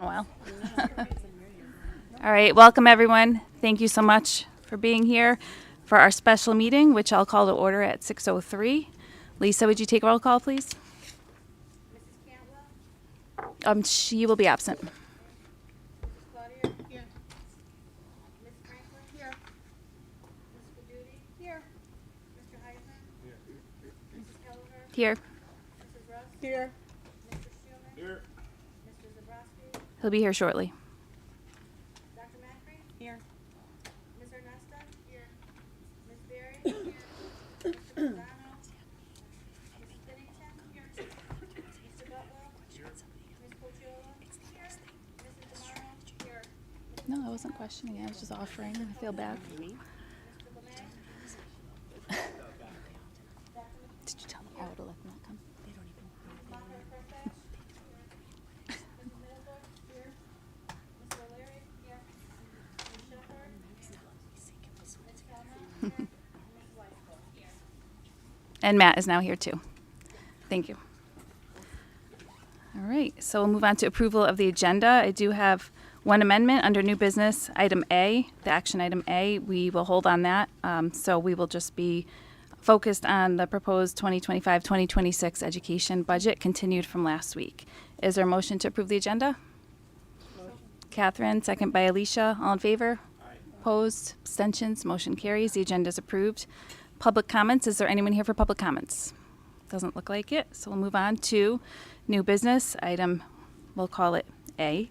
Well, all right, welcome everyone. Thank you so much for being here for our special meeting, which I'll call to order at 6:03. Lisa, would you take a roll call, please? Mrs. Cantwell? She will be absent. Mrs. Claudia? Here. Ms. Franklin? Here. Ms. Paduti? Here. Mr. Heisman? Here. Mrs. Kelleher? Here. Mrs. Russ? Here. Mr. Schuman? Here. Mr. Zabrowski? He'll be here shortly. Dr. Macri? Here. Ms. Ernesta? Here. Ms. Berry? Here. Mr. Lozano? Mrs. Pennington? Here. Mr. Butwell? Here. Ms. Pochiola? Here. Mrs. DeMaro? Here. No, I wasn't questioning it. I was just offering. I feel bad. Mr. Lemay? Did you tell them I would have let them not come? Monica Perfash? Mrs. Middlebrooks? Here. Mr. O'Leary? Here. Ms. Shepherd? Ms. Kelman? Here. And Ms. Weisbrot? Here. And Matt is now here too. Thank you. All right, so we'll move on to approval of the agenda. I do have one amendment under new business, item A, the action item A. We will hold on that. So we will just be focused on the proposed 2025-2026 education budget continued from last week. Is there a motion to approve the agenda? Catherine, second by Alicia. All in favor? Opposed? Abstentions? Motion carries. The agenda is approved. Public comments. Is there anyone here for public comments? Doesn't look like it. So we'll move on to new business item. We'll call it A.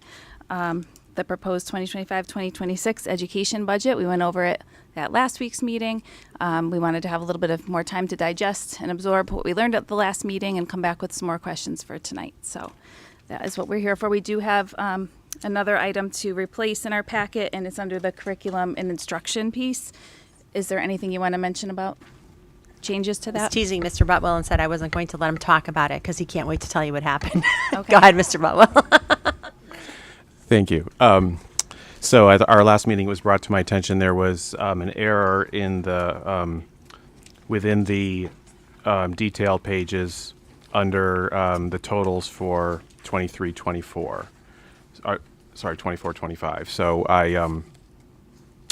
The proposed 2025-2026 education budget. We went over it at last week's meeting. We wanted to have a little bit of more time to digest and absorb what we learned at the last meeting and come back with some more questions for tonight. So that is what we're here for. We do have another item to replace in our packet, and it's under the curriculum and instruction piece. Is there anything you want to mention about changes to I was that? teasing Mr. Butwell and said I wasn't going to let him talk about it because he can't wait to tell you what happened. Okay. Go ahead, Mr. Butwell. Thank you. So at our last meeting, it was brought to my attention there was an error in the within the detailed pages under the totals for 23-24. Sorry, 24-25. So I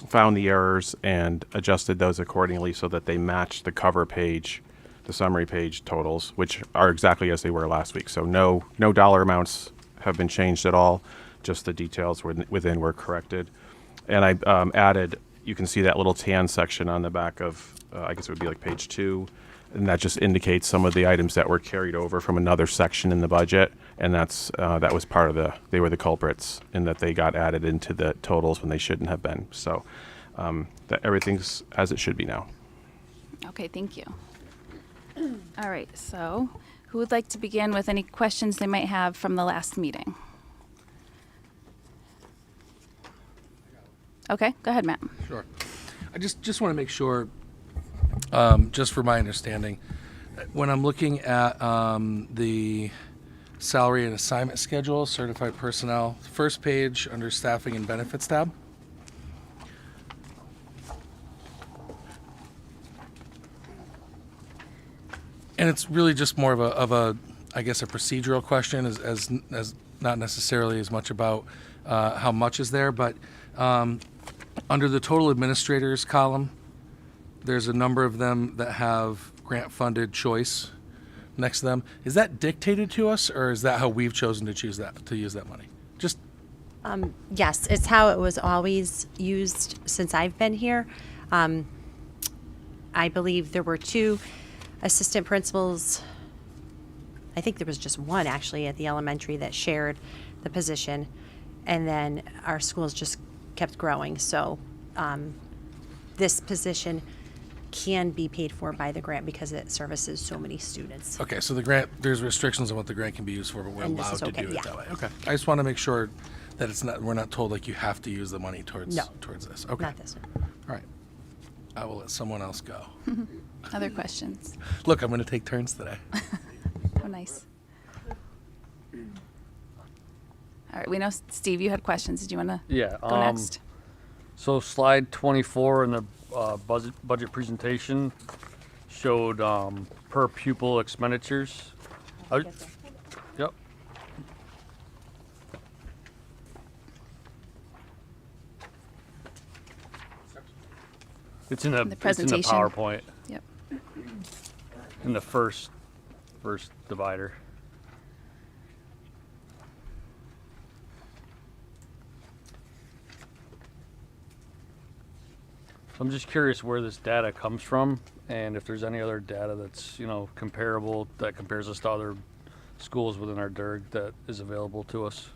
found the errors and adjusted those accordingly so that they match the cover page, the summary page totals, which are exactly as they were last week. So no dollar amounts have been changed at all. Just the details within were corrected. And I added, you can see that little tan section on the back of, I guess it would be like page 2. And that just indicates some of the items that were carried over from another section in the budget. And that was part of they were the culprits in that they got added into the totals when they shouldn't have been. So that everything's as it should be now. Okay, thank you. All right, so who would like to begin with any questions they might have from the last meeting? Okay, go ahead, Matt. Sure. I just want to make sure, just for my understanding, when I'm looking at the salary and assignment schedule, certified personnel, first page under staffing and benefits tab. And it's really just more of a I guess, a procedural question as not necessarily as much about how much is there, but under the total administrators column, there's a number of them that have grant-funded choice next to them. Is that dictated to us, or is that how we've chosen to use that money? Just Yes, it's how it was always used since I've been here. I believe there were 2 assistant principals. I think there was just one actually at the elementary that shared the position, and then our schools just kept growing. So this position can be paid for by the grant because it services so many students. okay. So the grant, there's restrictions on what the grant can be used for, but we're And this allowed is to okay, do it yeah. that way. Okay. I just want to make sure that we're not told like you have to use the money towards No. this. Okay. Not this one. All right. I will let someone else go. Other questions? Look, I'm going to take turns today. Oh, nice. All right, we know, Steve, you had questions. Did you want to Yeah. go next? So slide 24 in the budget presentation showed per pupil expenditures. Yep. It's in the, the it's in the presentation. PowerPoint, Yep. in the first divider. I'm just curious where this data comes from, and if there's any other data that's, comparable, that compares us to other schools within our DIRG that is available to us.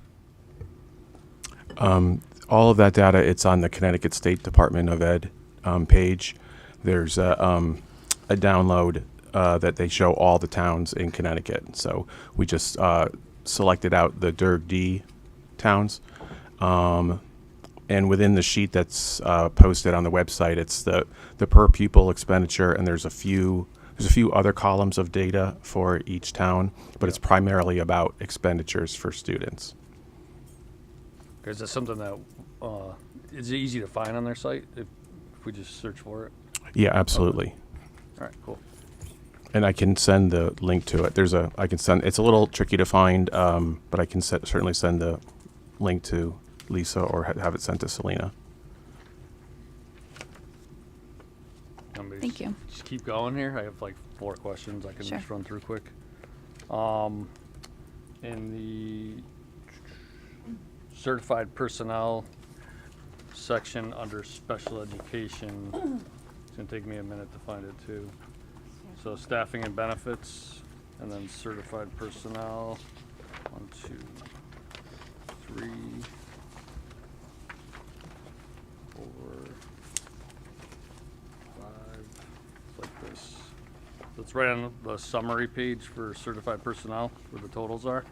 All of that data, it's on the Connecticut State Department of Ed page. There's a download that they show all the towns in Connecticut. So we just selected out the DIRG D towns. And within the sheet that's posted on the website, it's the per pupil expenditure, and there's a few other columns of data for each town, but it's primarily about expenditures for students. Is that something that is easy to find on their site if we just search for it? Yeah, absolutely. All right, cool. And I can send the link to it. It's a little tricky to find, but I can certainly send the link to Lisa or have it sent to Selena. Thank you. Just keep going here. I have like 4 questions I can Sure. just run through quick. In the certified personnel section under special education, it's gonna take me a minute to find it too. So staffing and benefits, and then certified personnel, 1, 2, 3, 4, 5, it's like this. It's right on the summary page for certified personnel, where the totals are.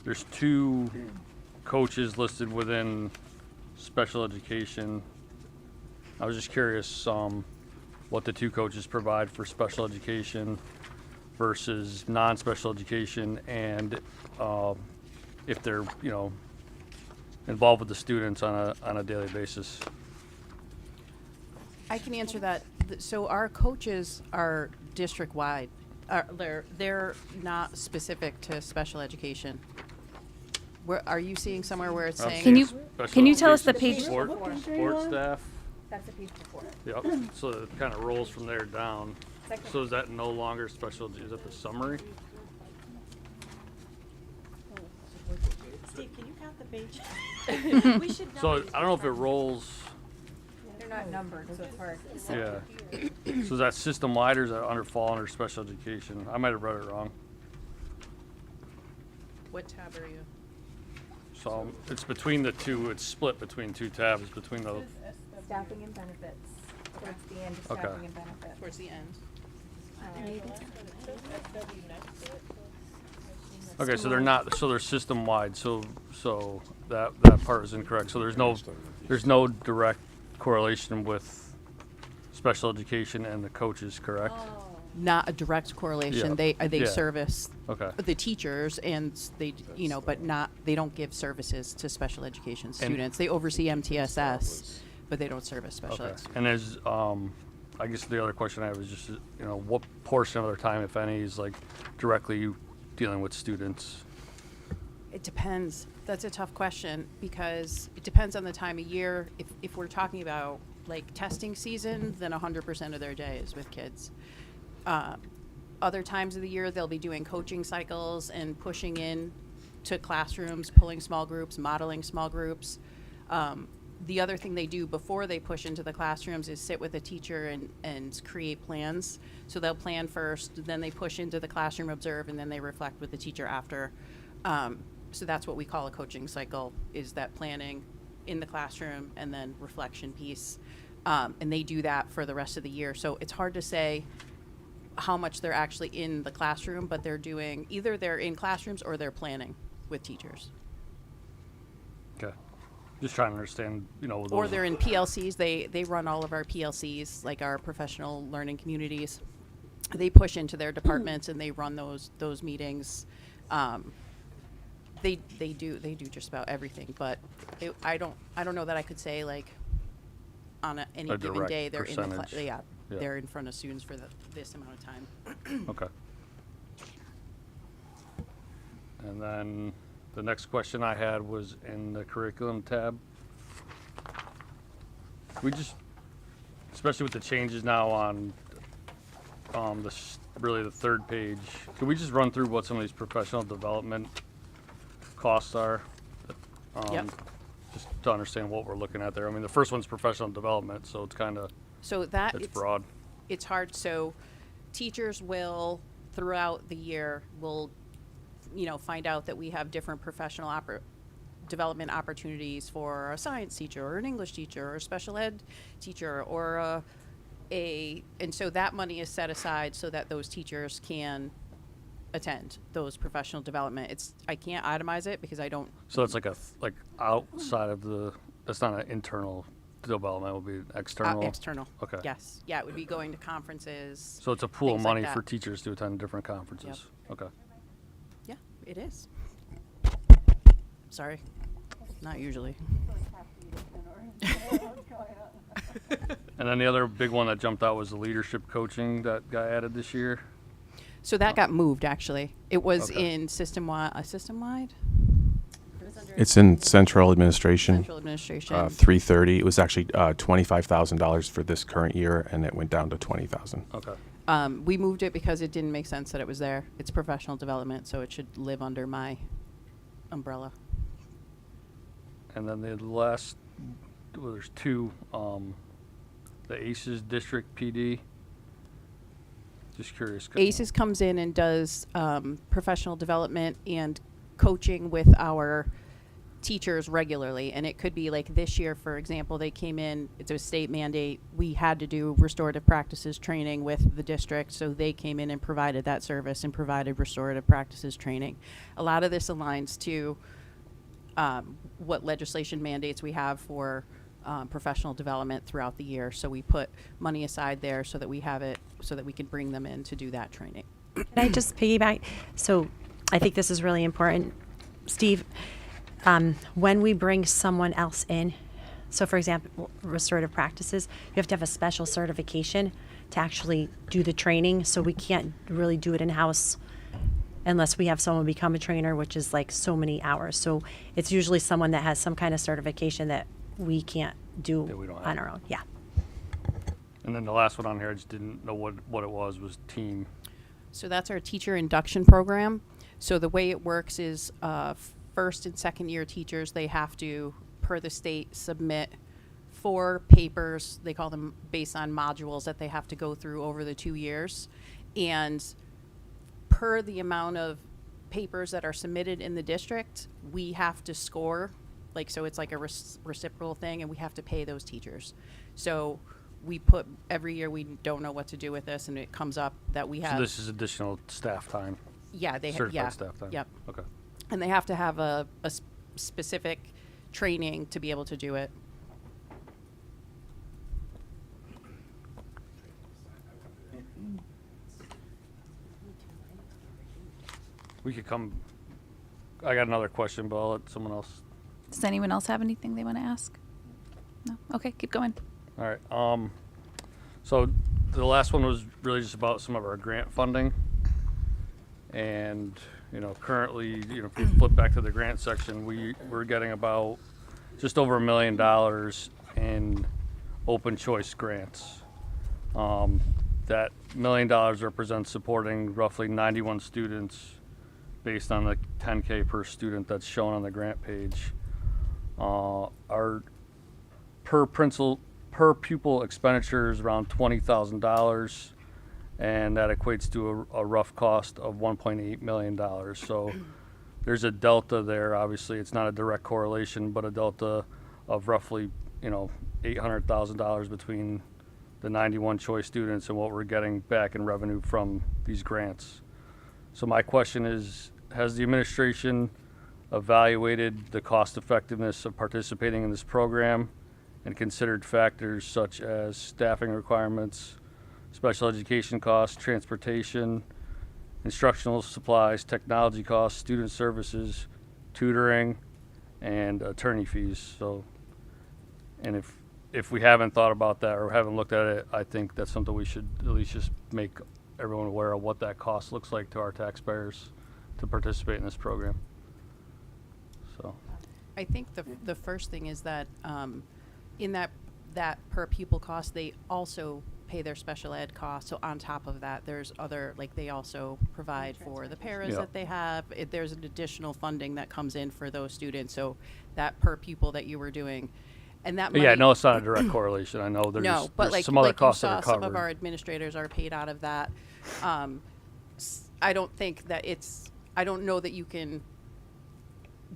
There's 2 coaches listed within special education. I was just curious, what the 2 coaches provide for special education versus non-special education, and if they're, involved with the students on a daily basis. I can answer that. So our coaches are district-wide. They're not specific to special education. Where, are you seeing somewhere where it's saying? Can you Special tell us the education, page? Sports staff. That's the page before. Yep, so it kind of rolls from there down. So is that no longer special, is that the summary? Steve, can you count the page? We should know. So I don't know if it rolls, They're not numbered, so it's hard. yeah. So is that system-wide or is that fall under special education? I might have read it wrong. What tab are you? So it's between the 2, it's split between 2 tabs, between the, Staffing and benefits, towards the end of Okay. staffing and benefits. Towards the end. okay, so they're not, so they're system-wide, so that part is incorrect. So there's no direct correlation with special education and the coaches, correct? Not a direct correlation. Yeah. They Yeah. service Okay. the teachers, and they, but not, they don't give services to special education students. They oversee MTSS, but they don't service special Okay. ed. And there's, I guess the other question I have is just, what portion of their time, if any, is like directly dealing with students? It depends. That's a tough question because it depends on the time of year. If we're talking about like testing season, then 100% of their day is with kids. Other times of the year, they'll be doing coaching cycles and pushing in to classrooms, pulling small groups, modeling small groups. The other thing they do before they push into the classrooms is sit with a teacher and create plans. So they'll plan first, then they push into the classroom, observe, and then they reflect with the teacher after. So that's what we call a coaching cycle, is that planning in the classroom and then reflection piece. And they do that for the rest of the year. So it's hard to say how much they're actually in the classroom, but they're doing, either they're in classrooms or they're planning with teachers. Okay. Just trying to understand, with Or those- they're in PLCs. They run all of our PLCs, like our professional learning communities. They push into their departments and they run those meetings. They do just about everything, but I don't know that I could say like on any A given direct day they're in the percentage. yeah, Yeah. they're in front of students for this amount of time. Okay. And then the next question I had was in the curriculum tab. we just, especially with the changes now on really the third page, could we just run through what some of these professional development costs are? Yep. Just to understand what we're looking at there. I mean, the first one's professional development, so it's kind of, So that it's broad. It's hard. So teachers will, throughout the year, will, find out that we have different professional development opportunities for a science teacher or an English teacher or a special ed teacher or and so that money is set aside so that those teachers can attend those professional development. I can't itemize it because I don't. So it's like outside of that's not an internal development, it will be external? External. Okay. Yes. Yeah, it would be going to conferences. So it's a pool of things like money that. for teachers to attend different conferences? Okay. Yeah, it is. Sorry. Not usually. And then the other big one that jumped out was the leadership coaching that got added this year. So that got moved, actually. It was Okay. in system-wide? It's in central administration. Central administration. 330. It was actually $25,000 for this current year, and it went down to 20,000. Okay. We moved it because it didn't make sense that it was there. It's professional development, so it should live under my umbrella. And then the last, well, there's two, the ACES District PD. Just curious. ACES comes in and does professional development and coaching with our teachers regularly, and it could be like this year, for example, they came in, it's a state mandate, we had to do restorative practices training with the district, so they came in and provided that service and provided restorative practices training. A lot of this aligns to what legislation mandates we have for professional development throughout the year, so we put money aside there so that we have it, so that we can bring them in to do that training. Can I just piggyback? So I think this is really important. Steve, when we bring someone else in, so for example, restorative practices, you have to have a special certification to actually do the training. So we can't really do it in-house unless we have someone become a trainer, which is like so many hours. So it's usually someone that has some kind of certification that we can't do That we don't on have. our own. Yeah. And then the last one on here, I just didn't know what it was team. So that's our teacher induction program. So the way it works is first and second year teachers, they have to, per the state, submit 4 papers. They call them based on modules that they have to go through over the 2 years. And per the amount of papers that are submitted in the district, we have to score. Like, so it's like a reciprocal thing, and we have to pay those teachers. So we put, every year we don't know what to do with this, and it comes up that we have. So this is additional staff time? Yeah, they have, Certified yeah. staff time? Yep. Okay. And they have to have a specific training to be able to do it. We could come, I got another question, but I'll let someone else. Does anyone else have anything they want to ask? No? Okay, keep going. All right. So the last one was really just about some of our grant funding. And, currently, if we flip back to the grant section, we're getting about just over $1 million in open choice grants. That $1 million represents supporting roughly 91 students based on the 10K per student that's shown on the grant page. Our per pupil expenditure is around $20,000, and that equates to a rough cost of $1.8 million. So there's a delta there. Obviously, it's not a direct correlation, but a delta of roughly, $800,000 between the 91 choice students and what we're getting back in revenue from these grants. So my question is, has the administration evaluated the cost effectiveness of participating in this program and considered factors such as staffing requirements, special education costs, transportation, instructional supplies, technology costs, student services, tutoring, and attorney fees? So, and if we haven't thought about that or haven't looked at it, I think that's something we should at least just make everyone aware of what that cost looks like to our taxpayers to participate in this program. So, I think the first thing is that in that that per pupil cost, they also pay their special ed costs. So on top of that, there's other, like they also provide for the paras Yeah. that they have. There's an additional funding that comes in for those students. So that per pupil that you were doing, and that But yeah, money- no, it's not a direct correlation. I know there's, no, but there's like, some other like you costs that saw, are some covered. of our administrators are paid out of that. I don't think that I don't know that you can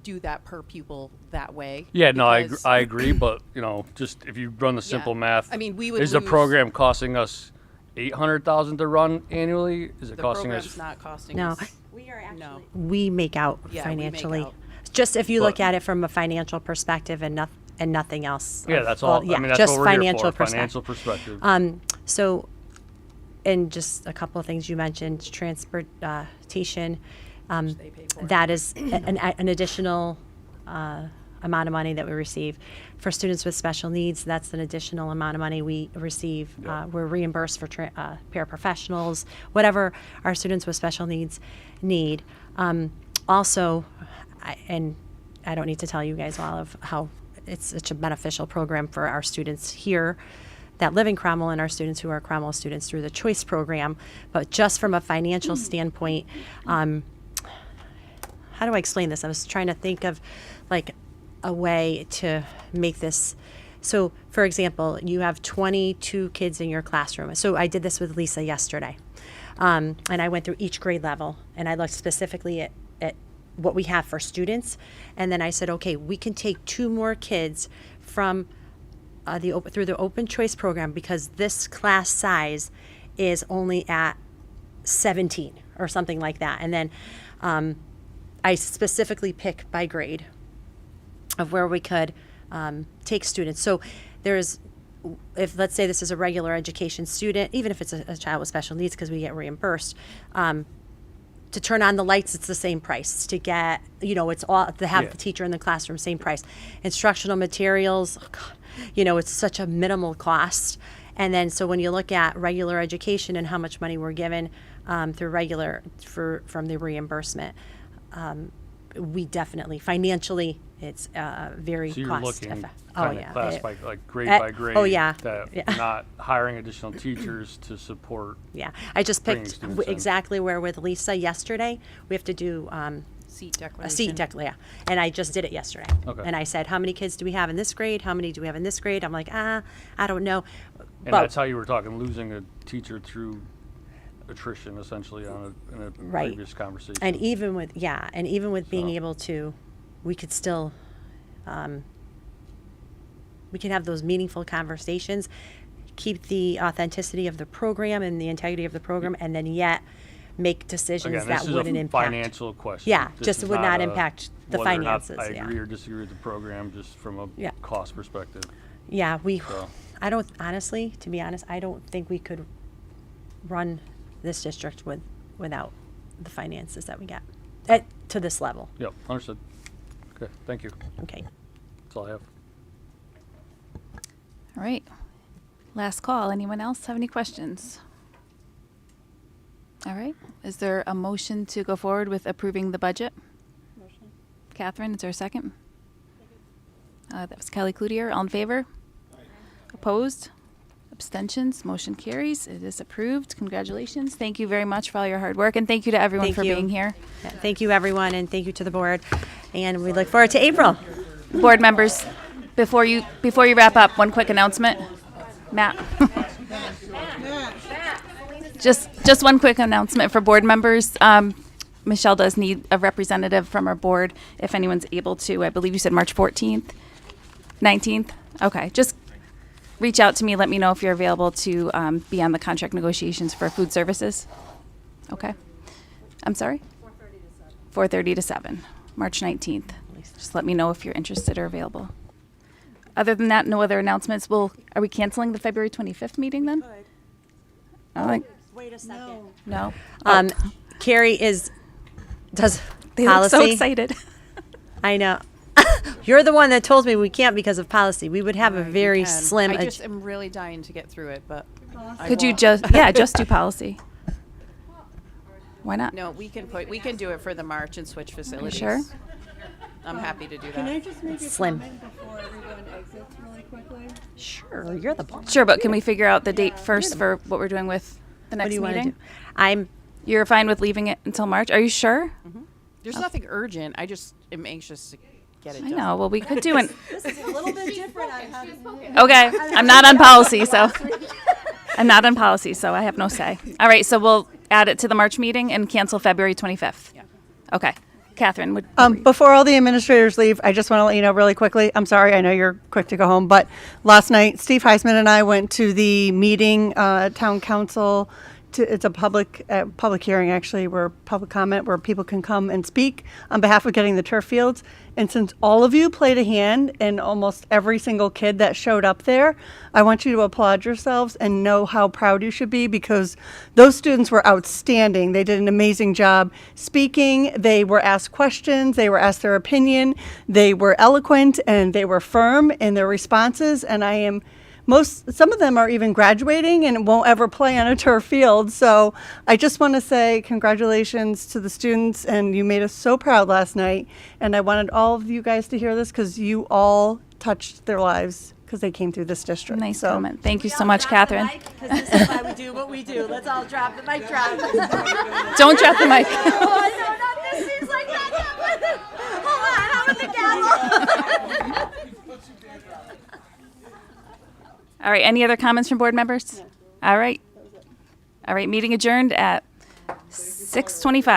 do that per pupil that way. Yeah, no, because- I agree, but you know, just if you run the simple math, I mean, we would is the lose- program costing us 800,000 to run annually? Is it The costing program's us? not costing No. us. We are actually- No. We make out Yeah, we make financially. out. Just if you look But- at it from a financial perspective and nothing else. Yeah, that's all. Yeah, I mean, that's just what we're financial here for. Financial perspective. perspective. So, and just a couple of things you mentioned, transportation. They pay for. That is an additional amount of money that we receive. For students with special needs, that's an additional amount of money we receive. Yeah. We're reimbursed for paraprofessionals, whatever our students with special needs need. Also, and I don't need to tell you guys all of how it's such a beneficial program for our students here that live in Cromwell and our students who are Cromwell students through the Choice program. But just from a financial standpoint, how do I explain this? I was trying to think of like a way to make this. So, for example, you have 22 kids in your classroom. So I did this with Lisa yesterday. And I went through each grade level and I looked specifically at what we have for students. And then I said, okay, we can take 2 more kids from through the open choice program because this class size is only at 17 or something like that. And then I specifically pick by grade of where we could take students. So there's, if let's say this is a regular education student, even if it's a child with special needs because we get reimbursed, to turn on the lights, it's the same price. To get, it's all, to have Yeah. the teacher in the classroom, same price. Instructional materials, oh God, it's such a minimal cost. And then, so when you look at regular education and how much money we're given through from the reimbursement, we definitely, financially, it's very So you're cost looking effective. kind of class by like grade eh, by grade. oh, yeah. That Yeah. not hiring additional teachers to support. Yeah, I just Bringing picked students in. exactly where with Lisa yesterday, we have to do Seat a declaration. seat declaration. And I just did it yesterday. Okay. And I said, how many kids do we have in this grade? How many do we have in this grade? I'm like, I don't know. And But- that's how you were talking, losing a teacher through attrition, essentially, in a Right. previous conversation. And even with being So- able to, we could still, we can have those meaningful conversations, keep the authenticity of the program and the integrity of the program, and then yet make decisions Again, that this is wouldn't a impact. financial question. Yeah, This just is would not a impact the whether or not finances, I yeah. agree or disagree with the program, just from a Yeah. cost perspective. Yeah, So- I don't, honestly, to be honest, I don't think we could run this district without the finances that we get to this level. Yep, understood. Okay, thank you. Okay. That's all I have. All right. Last call. Anyone else have any questions? All right. Is there a motion to go forward with approving the budget? Motion. Catherine, is there a second? That was Kelly Cloutier. All in favor? Opposed? Abstentions? Motion carries. It is approved. Congratulations. Thank you very much for all your hard work, and thank you to everyone Thank for you. being here. Yeah, thank you, everyone, and thank you to the board. And we look forward to April. Board members, before you wrap up, one quick announcement. Matt. Just one quick announcement for board members. Michelle does need a representative from our board if anyone's able to. I believe you said March 14th, 19th. Okay, just reach out to me. Let me know if you're available to be on the contract negotiations for food services. Okay. I'm sorry? 4:30 to 7, March 19th. Just let me know if you're interested or available. Other than that, no other announcements. Are we canceling the February 25th meeting then? Wait a second. No. Carrie does They policy. look so excited. I know. You're the one that told me we can't because of policy. We would have a Right, very you can. slim. I just am really dying to get through it, but. I Could you won't. just do policy? Why not? No, we can do it for the March and switch facilities. sure? I'm happy to do that. Can I just make a Slim. comment before everybody Sure, you're the boss. Sure, but can we figure out the date first for what we're doing with the What next do you want to meeting? do? I'm You're fine with leaving it until March? Are you sure? There's nothing urgent. I just am anxious to get it I done. know. Well, we could do an. This is a little bit different. Okay, I'm not on policy, so I'm not on policy, so I have no say. All right, so we'll add it to the March meeting and cancel February 25th. Yeah. Okay, Catherine, would Before all the administrators leave, I just want to let you know really quickly. I'm sorry, I know you're quick to go home, but last night Steve Heisman and I went to the meeting, town council. It's a public hearing, actually, where public comment, where people can come and speak on behalf of getting the turf fields. And since all of you played a hand in almost every single kid that showed up there, I want you to applaud yourselves and know how proud you should be, because those students were outstanding. They did an amazing job speaking. They were asked questions. They were asked their opinion. They were eloquent and they were firm in their responses. And some of them are even graduating and won't ever play on a turf field. So I just want to say congratulations to the students, and you made us so proud last night. And I wanted all of you guys to hear this, because you all touched their lives because they came through this district. nice So- comment. Thank you so much, Catherine. Because this is why we do what we do. Let's all drop the mic drop. Don't drop the mic. Oh, no, not this seems like that. Hold on, how about the gavel? All right, any other comments from board members? All right. All right, meeting adjourned at 6:25.